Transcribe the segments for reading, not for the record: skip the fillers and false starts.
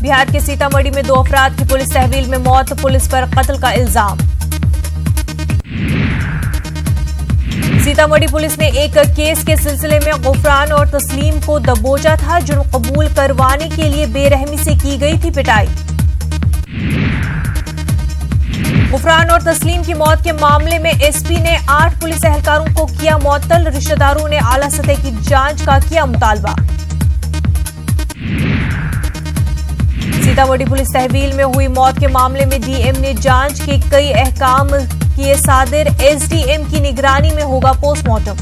बिहार के सीतामढ़ी में 2 अफराद की पुलिस तहवील में मौत, पुलिस पर कत्ल का इल्जाम। सीतामढ़ी पुलिस ने एक केस के सिलसिले में गुफरान और तस्लीम को दबोचा था। जुर्म कबूल करवाने के लिए बेरहमी से की गई थी पिटाई। गुफरान और तस्लीम की मौत के मामले में एसपी ने 8 पुलिस एहलकारों को किया मुअत्तल। रिश्तेदारों ने आला सतह की जांच का किया मुतालबा। सीतामढ़ी पुलिस तहवील में हुई मौत के मामले में डीएम ने जांच के कई अहकाम किए सादिर। एसडीएम की निगरानी में होगा पोस्टमार्टम।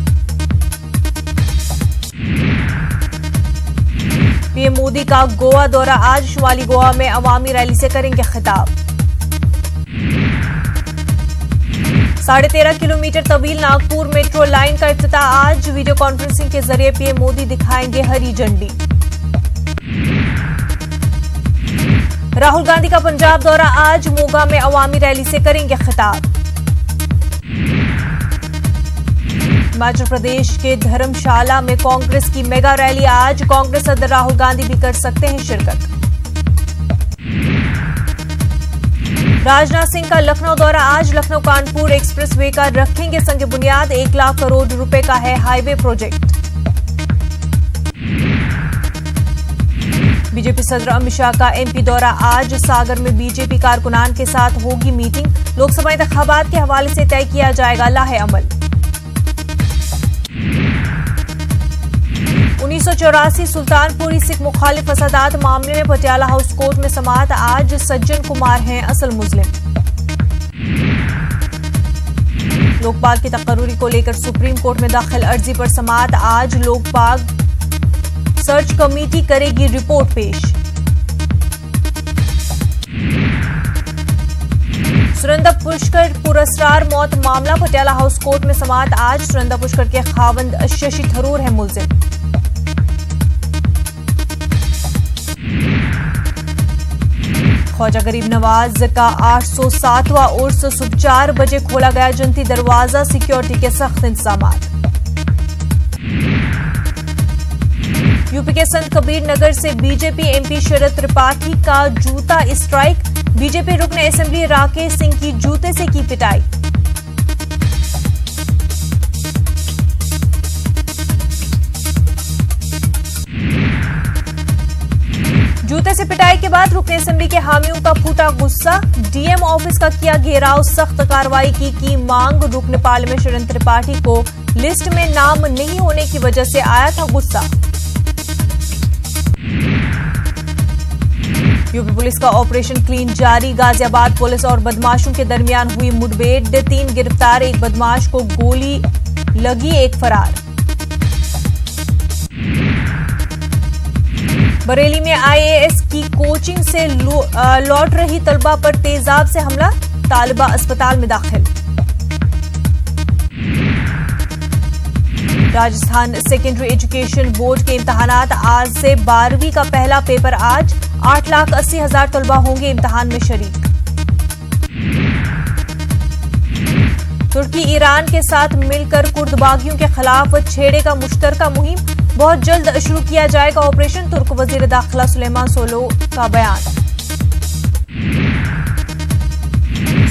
पीएम मोदी का गोवा दौरा आज, शुमाली गोवा में अवामी रैली से करेंगे खिताब। 13.5 किलोमीटर तवील नागपुर मेट्रो लाइन का इफ्तिताह आज, वीडियो कॉन्फ्रेंसिंग के जरिए पीएम मोदी दिखाएंगे हरी झंडी। राहुल गांधी का पंजाब दौरा आज, मोगा में अवामी रैली से करेंगे खिताब। हिमाचल प्रदेश के धर्मशाला में कांग्रेस की मेगा रैली आज, कांग्रेस सदर राहुल गांधी भी कर सकते हैं शिरकत। राजनाथ सिंह का लखनऊ दौरा आज, लखनऊ कानपुर एक्सप्रेसवे का रखेंगे संग बुनियाद। 1 लाख करोड़ रुपए का है हाईवे प्रोजेक्ट। बीजेपी सदर अमित शाह का एमपी दौरा आज, सागर में बीजेपी कारकुनान के साथ होगी मीटिंग। लोकसभा इंतखाबात के हवाले से तय किया जाएगा लाहे अमल। 1984 सुल्तानपुरी सिख मुखालिफ फसादात मामले में पटियाला हाउस कोर्ट में समाअत आज, सज्जन कुमार हैं असल मुजलिम। लोकपाल की तकर्री को लेकर सुप्रीम कोर्ट में दाखिल अर्जी पर समाअत आज, लोकपाल सर्च कमेटी करेगी रिपोर्ट पेश। सुनंदा पुष्कर पुरस्कार मौत मामला, पटियाला हाउस कोर्ट में समाअत आज, सुनंदा पुष्कर के खावंद शशि थरूर है मुलजिम। ख्वाजा गरीब नवाज का 807वां उर्स सुबह 4 बजे खोला गया जनती दरवाजा, सिक्योरिटी के सख्त इंतजामात। यूपी के संत कबीर नगर से बीजेपी एमपी शरद त्रिपाठी का जूता स्ट्राइक, बीजेपी रुकन असेंबली राकेश सिंह की जूते से की पिटाई। जूते से पिटाई के बाद रुकन असेंबली के हामियों का फूटा गुस्सा, डीएम ऑफिस का किया घेराव, सख्त कार्रवाई की मांग। रुकन पार्लियामेंट शरद त्रिपाठी को लिस्ट में नाम नहीं होने की वजह से आया था गुस्सा। यूपी पुलिस का ऑपरेशन क्लीन जारी, गाजियाबाद पुलिस और बदमाशों के दरमियान हुई मुठभेड़, 3 गिरफ्तार, 1 बदमाश को गोली लगी, 1 फरार। बरेली में आईएएस की कोचिंग से लौट रही तलबा पर तेजाब से हमला, तालिबा अस्पताल में दाखिल। राजस्थान सेकेंडरी एजुकेशन बोर्ड के इम्तहानात आज से, 12वीं का पहला पेपर आज, 8,80,000 तलबा होंगे इम्तहान में शरीक। तुर्की ईरान के साथ मिलकर कुर्द बागियों के खिलाफ छेड़ेगा मुश्तरका मुहिम, बहुत जल्द शुरू किया जाएगा ऑपरेशन। तुर्क वजीर दाखिला सुलेमान सोलो का बयान।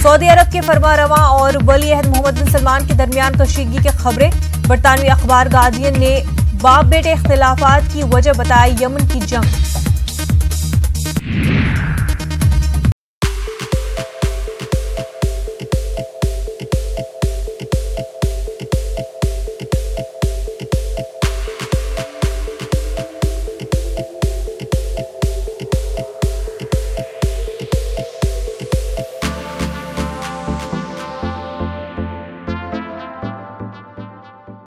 सऊदी अरब के फरमारवा और वली अहद मोहम्मद बिन सलमान के दरमियान कशीदगी की खबरें, बरतानवी अखबार गार्डियन ने बाप बेटे इख्तिलाफात की वजह बताई यमन की जंग।